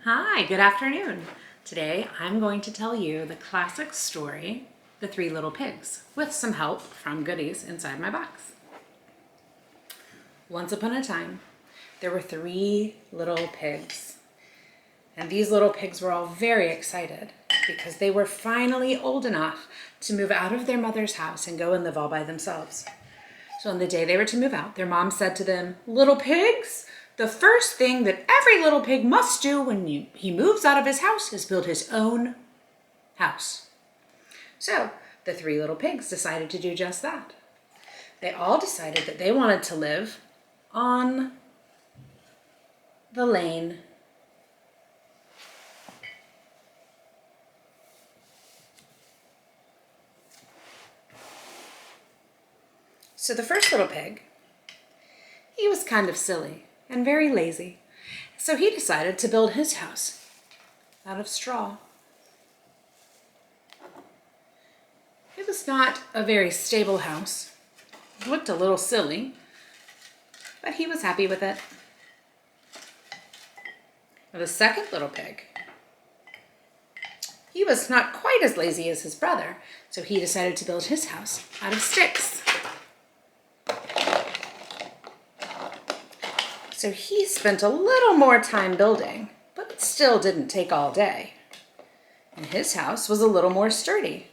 Hi, good afternoon. Today I'm going to tell you the classic story, The Three Little Pigs, with some help from goodies inside my box. Once upon a time, there were three little pigs. And these little pigs were all very excited because they were finally old enough to move out of their mother's house and go and live all by themselves. So on the day they were to move out, their mom said to them, "Little pigs, the first thing that every little pig must do when he moves out of his house is build his own house." So the three little pigs decided to do just that. They all decided that they wanted to live on the lane. So the first little pig, he was kind of silly and very lazy. So he decided to build his house out of straw. It was not a very stable house. It looked a little silly, but he was happy with it. The second little pig, he was not quite as lazy as his brother, so he decided to build his house out of sticks. So he spent a little more time building, but it still didn't take all day. And his house was a little more sturdy.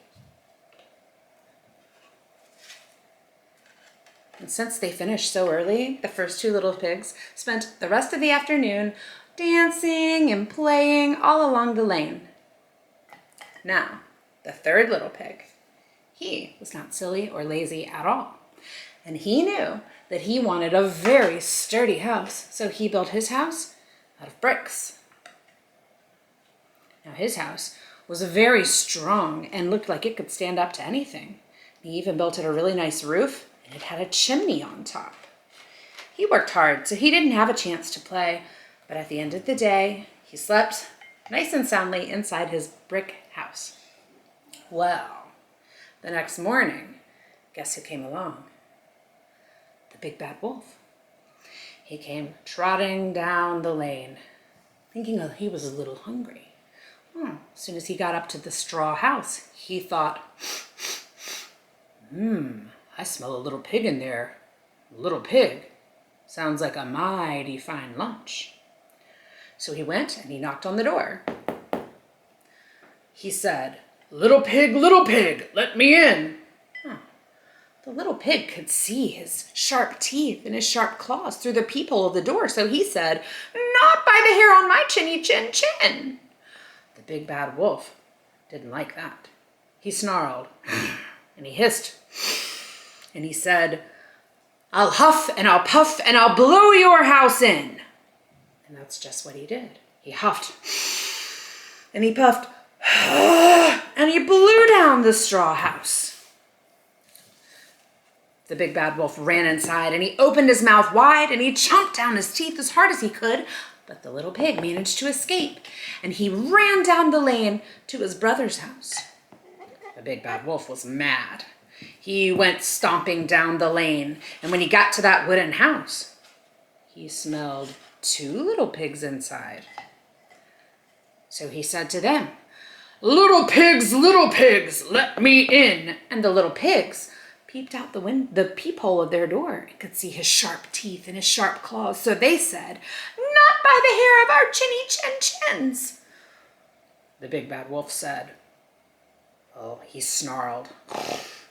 And since they finished so early, the first two little pigs spent the rest of the afternoon dancing and playing all along the lane. Now, the third little pig, he was not silly or lazy at all. And he knew that he wanted a very sturdy house, so he built his house out of bricks. Now his house was very strong and looked like it could stand up to anything. He even built it a really nice roof, and it had a chimney on top. He worked hard, so he didn't have a chance to play, but at the end of the day, he slept nice and soundly inside his brick house. Well, the next morning, guess who came along? The big bad wolf. He came trotting down the lane, thinking he was a little hungry. As soon as he got up to the straw house, he thought, I smell a little pig in there. Little pig. Sounds like a mighty fine lunch. So he went and he knocked on the door. He said, little pig, let me in." The little pig could see his sharp teeth and his sharp claws through the peephole of the door, so he said, "Not by the hair on my chinny chin chin." The big bad wolf didn't like that. He snarled and he hissed and he said, "I'll huff and I'll puff and I'll blow your house in." And that's just what he did. He huffed and he puffed and he blew down the straw house. The big bad wolf ran inside and he opened his mouth wide and he chomped down his teeth as hard as he could, but the little pig managed to escape and he ran down the lane to his brother's house. The big bad wolf was mad. He went stomping down the lane, and when he got to that wooden house, he smelled two little pigs inside. So he said to them, little pigs, let me in." And the little pigs peeped out the peephole of their door and could see his sharp teeth and his sharp claws. So they said, "Not by the hair of our chinny chin chins." The big bad wolf said, he snarled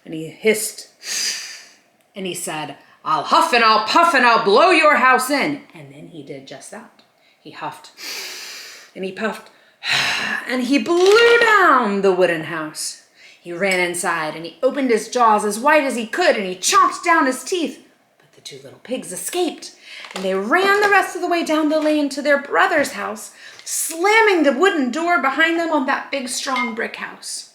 and he hissed and he said, "I'll huff and I'll puff and I'll blow your house in." And then he did just that. He huffed and he puffed and he blew down the wooden house. He ran inside and he opened his jaws as wide as he could and he chomped down his teeth. But the two little pigs escaped and they ran the rest of the way down the lane to their brother's house, slamming the wooden door behind them on that big, strong brick house.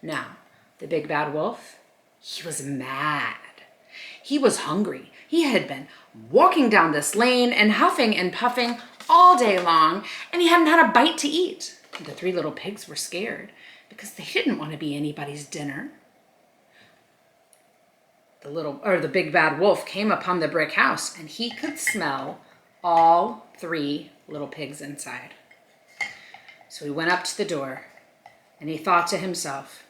Now, the big bad wolf, he was mad. He was hungry. He had been walking down this lane and huffing and puffing all day long, and he hadn't had a bite to eat. The three little pigs were scared because they didn't want to be anybody's dinner. The big bad wolf came upon the brick house and he could smell all three little pigs inside. So he went up to the door, and he thought to himself,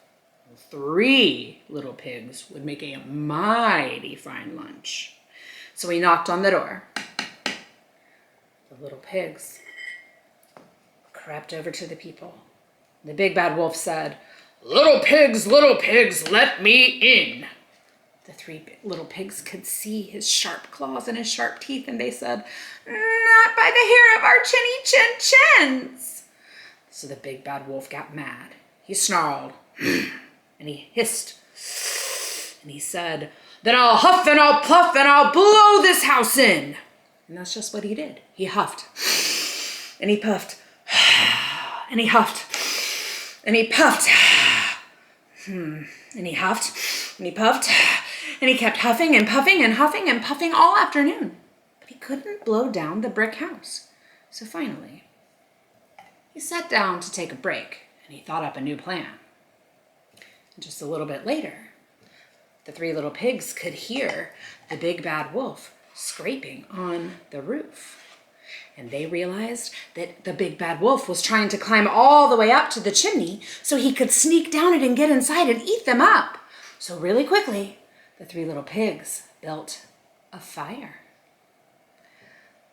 3 little pigs would make a mighty fine lunch. So he knocked on the door. The little pigs crept over to the people. The big bad wolf said, little pigs, let me in." The 3 little pigs could see his sharp claws and his sharp teeth, and they said, "Not by the hair of our chinny chin chins." So the big bad wolf got mad. He snarled, and he hissed, and he said, "Then I'll huff and I'll puff and I'll blow this house in." And that's just what he did. He huffed, and he puffed, and he huffed, and he puffed, and he huffed, and he puffed, and he kept huffing and puffing and huffing and puffing all afternoon. But he couldn't blow down the brick house. So finally, he sat down to take a break, and he thought up a new plan. And just a little bit later, the 3 little pigs could hear the big bad wolf scraping on the roof. And they realized that the big bad wolf was trying to climb all the way up to the chimney so he could sneak down it and get inside and eat them up. So really quickly, the 3 little pigs built a fire.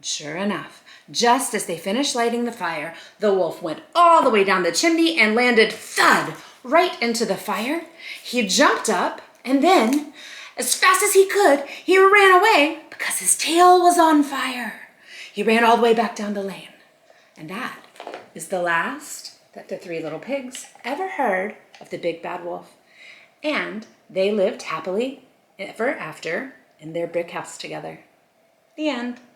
Sure enough, just as they finished lighting the fire, the wolf went all the way down the chimney and landed thud right into the fire. He jumped up, and then, as fast as he could, he ran away because his tail was on fire. He ran all the way back down the lane. And that is the last that the 3 little pigs ever heard of the big bad wolf. And they lived happily ever after in their brick house together. The end.